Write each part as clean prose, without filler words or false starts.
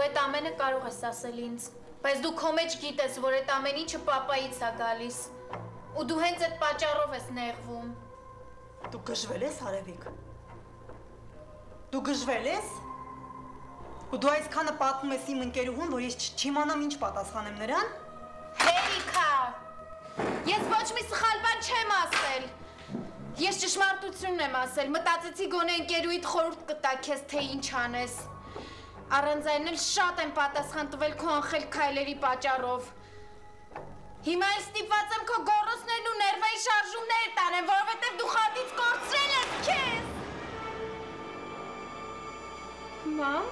այդ ամենը կարող ես ասել ինձ, բայց դու քո մեջ գիտես, որ այդ ամեն ինչը պապայից է գալիս, ու դու հենց այդ պատճառով ես նեղվում։ Դու գժվել ես, Արևիկ։ Դու գժվել ես։ Ու դու այսքանը պատմում ես իմ ընկերուհուն, որ ես չիմանամ ինչ պատասխանեմ նրան։ Հերիքա, ես ոչ մի սխալ բան չեմ ասել։ Ես ճշմարտությունն եմ ասել, մտածեցի գոնե ընկերուիդ խորհուրդ կտա քեզ, թե ինչ անես։ Առանց այն էլ շատ եմ պատասխան տվել քո անխել քայլերի պատճառով։ Հիմա ես ստիպված եմ քո գոռոցներն ու ներվային շարժումները տանեմ, որովհետև դու խատից կորցրել ես քեզ։ Մամ։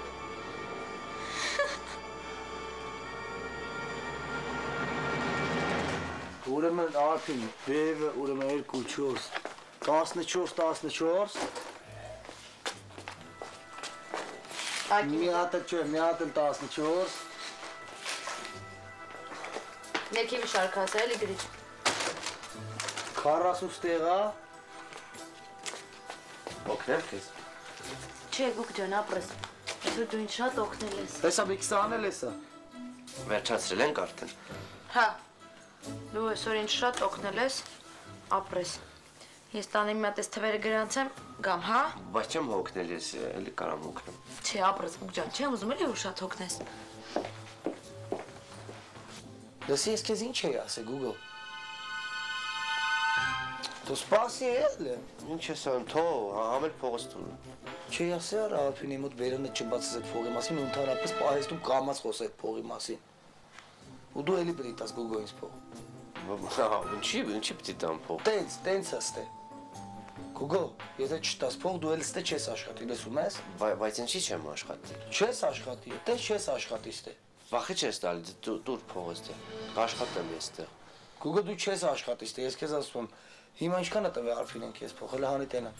Ուրեմն Արփին, բևը, ուրեմն 2, 4, 14։ Մի հատ չէ, մի հատ 14։ Ներքևի շարքացը էլի գրիչ։ 40 ստեղա։ Օգնել քեզ։ Չէ, գուկ ջան, ապրես։ Այսօր դու ինձ շատ օգնել ես։ Հեսա մի 20 անել ես։ Վերջացրել ենք արդեն։ Հա։ Դու այսօր ինձ շատ օգնել ես, ապրես։ Ես տանը մի հատ էս թվերը գրանցեմ, գամ, հա։ Բայց չեմ հոգնել ես, էլի կարամ հոգնեմ։ Չէ, ապրես, գուկ ջան, չեմ ուզում էլի որ շատ օգնես։ Լսի, ես քեզ ինչ էի ասել, Google։ Դու սպասի էլ։ Ինչ ես անում, թող, համել փողոց տուն։ Չի ասել Արփինի մոտ վերանը չբացես այդ փողի մասին, ու ընդհանրապես պահես դու կամած խոսես այդ փողի մասին։ Ու դու էլի պետք է տաս Google-ինց փող։ Ինչի պետք է տամ փող։ Տենց աստե։ Google, եթե չտաս փող, դու էլ ստե չես աշխատի, լսում ես։ Բայց ինչի չեմ աշխատի։ Չես աշխատի, տես չես աշխատի ստե։ Վախի չես տալի, դուր փողոց դե։ Աշխատեմ ես դե։ Google դու չես աշխատի ստե, ես քեզ ասում եմ, հիմա ինչքան է տվել Արփինեն քեզ փող, հələ հանի տենա։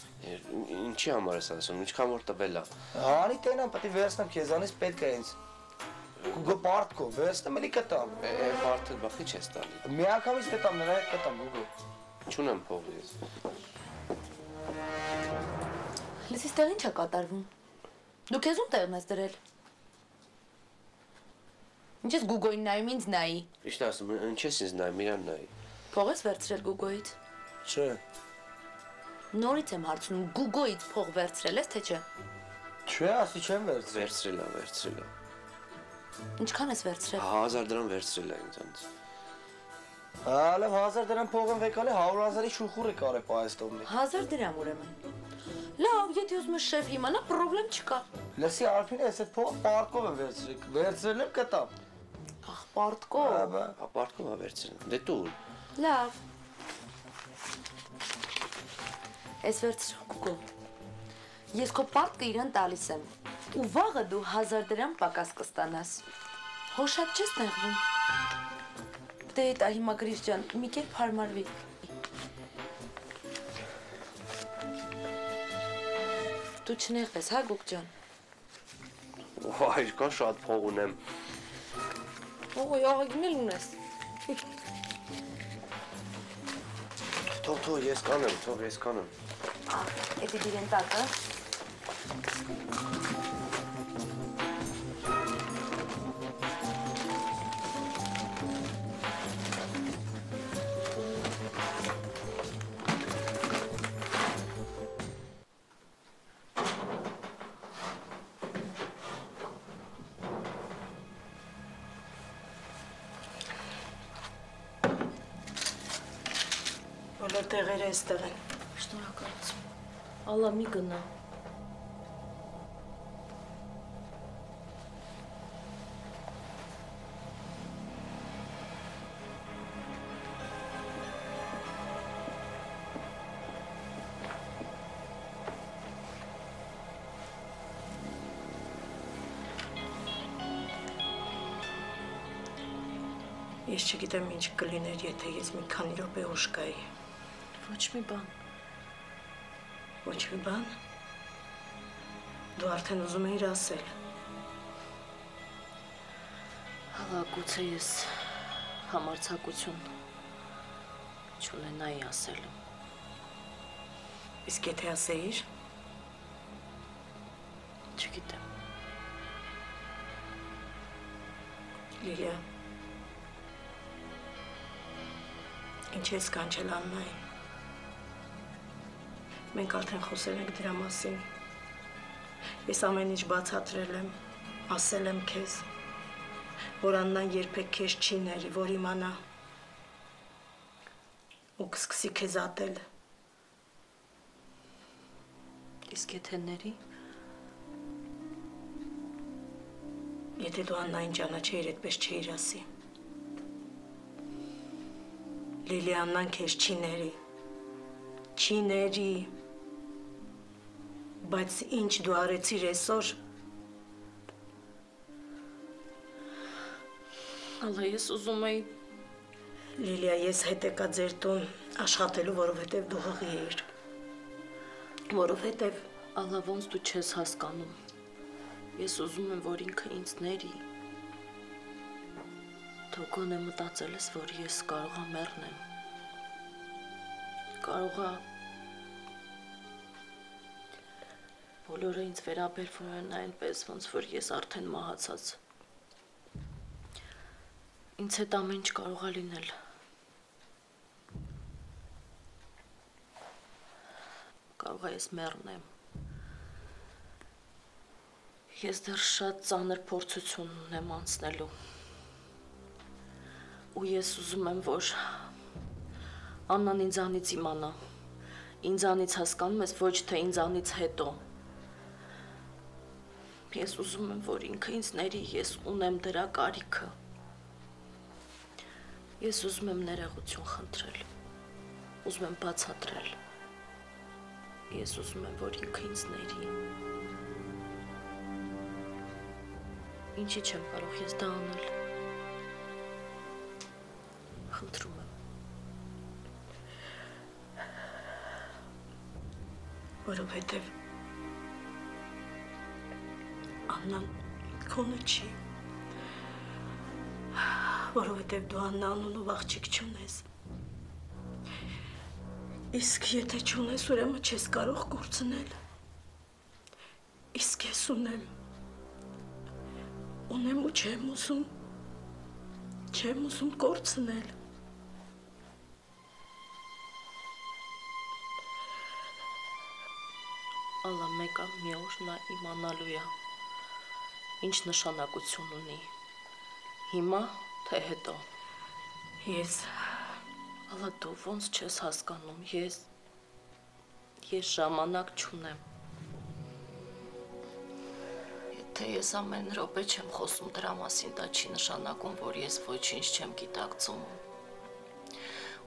Ինչի համար ես ասում, ինչքան որ տվել է։ Հանի տենա, պետք է վերցնեմ քեզանից պետք է ինձ։ Google պարտքով, վերցնեմ էլի կտամ։ Պարտը վախի չես տալի։ Մի անգամից կտամ, նրա հետ կտամ Google։ Չունեմ փող ես։ Լսի, ստեղ ինչ է կատարվում։ Դու քեզ ում տեղն ես դրել։ Ինչ ես Google-ին նայում, ինձ նայի։ Ինչ ասում, ինչ ես ինձ նայում, իրան նայի։ Փող ես վերցրել Google-ից։ Չէ։ Նորից եմ հարցնում, Google-ից փող վերցրել ես, թե չէ։ Չէ, ասի չեմ վերցրել։ Վերցրել է։ Ինչքան ես վերցրել։ 1000 դրամ վերցրել է ինձանից։ Հələ 1000 դրամ փող եմ վեկալի 100,000-ի շուխուր է կարե պայստովնի։ 1000 դրամ ուրեմն։ Լավ, եթե ուզում ես շեֆ իմանա, պրոբլեմ չկա։ Լսի Արփին, ես այդ փողը պարտքով եմ վերցրել։ Վերցրել եմ կտամ։ Ախ, պարտքով։ Պարտքով է վերցրել։ Դե դու։ Լավ։ Ես վերցրու Google։ Ես քո պարտքը իրան տալիս եմ։ Ու վաղը դու 1000 դրամ պակաս կստանաս։ Հո շատ չես նեղվում։ Դե դա հիմա գրիչ ջան, մի կերպ հարմարվի։ Դու չնեղվես, հա գուկ ջան։ Այժքան շատ փող ունեմ։ Օй, աղագին էլ ունես։ Թող ես կանեմ։ Էդի դիրեն տակը։ Բոլոր տեղերը էստեղ են։ Շնորհակալություն։ Ալլա մի գնա։ Ես չգիտեմ ինչ կլիներ, եթե ես մի քանի րոպե ուշ գայի։ Ոչ մի բան։ Ոչ մի բան։ Դու արդեն ուզում էիր ասել։ Հալա, գուցե ես համարձակություն չունենայի ասելու։ Իսկ եթե ասեիր։ Չգիտեմ։ Լիլիա, ինչ ես կանչել Աննային։ Մենք արդեն խոսել ենք դրա մասին։ Ես ամեն ինչ բացատրել եմ, ասել եմ քեզ, որ Աննան երբեք քեզ չի ների, որ իմանա ու կսկսի քեզ ատել։ Իսկ եթե ների, եթե դու Աննային ճանաչեիր, այդպես չէիր ասի։ Լիլիա, Աննան քեզ չի ների, չի ների, բայց ինչ դու արեցիր այսօր, Ալա ես ուզում էի Լիլիա, ես հետ եկա ձեր տուն աշխատելու, որովհետև դու հղի էիր, որովհետև Ալա ոնց դու չես հասկանում, ես ուզում եմ, որ ինքը ինձ ների, դու գոնե մտածել ես, որ ես կարողա մեռնեմ, կարողա բոլորը ինձ վերաբերվում են այնպես, ոնց որ ես արդեն մահացած, ինձ հետ ամեն ինչ կարող է լինել, կարող է ես մեռնեմ, ես դեռ շատ ծանր փորձություն ունեմ անցնելու, ու ես ուզում եմ, որ Աննան ինձանից իմանա, ինձանից հասկանում ես, ոչ թե ինձանից հետո, ես ուզում եմ, որ ինքը ինձ ների, ես ունեմ դրա կարիքը, ես ուզում եմ ներողություն խնդրել, ուզում եմ բացատրել, ես ուզում եմ, որ ինքը ինձ ների, ինչի չեմ կարող ես դա անել, խնդրում եմ, որովհետև Աննան քոնը չի, որովհետև դու Աննա անունով աղջիկ չունես, իսկ եթե չունես, ուրեմն չես կարող կորցնել, իսկ ես ունեմ ու չեմ ուզում կորցնել, Ալա մեկը մի օր նա իմանալու է, ինչ նշանակություն ունի, հիմա թե հետո, Ալա դու ոնց չես հասկանում, ես ժամանակ չունեմ, եթե ես ամեն րոպե չեմ խոսում դրա մասին, դա չի նշանակում, որ ես ոչինչ չեմ գիտակցում,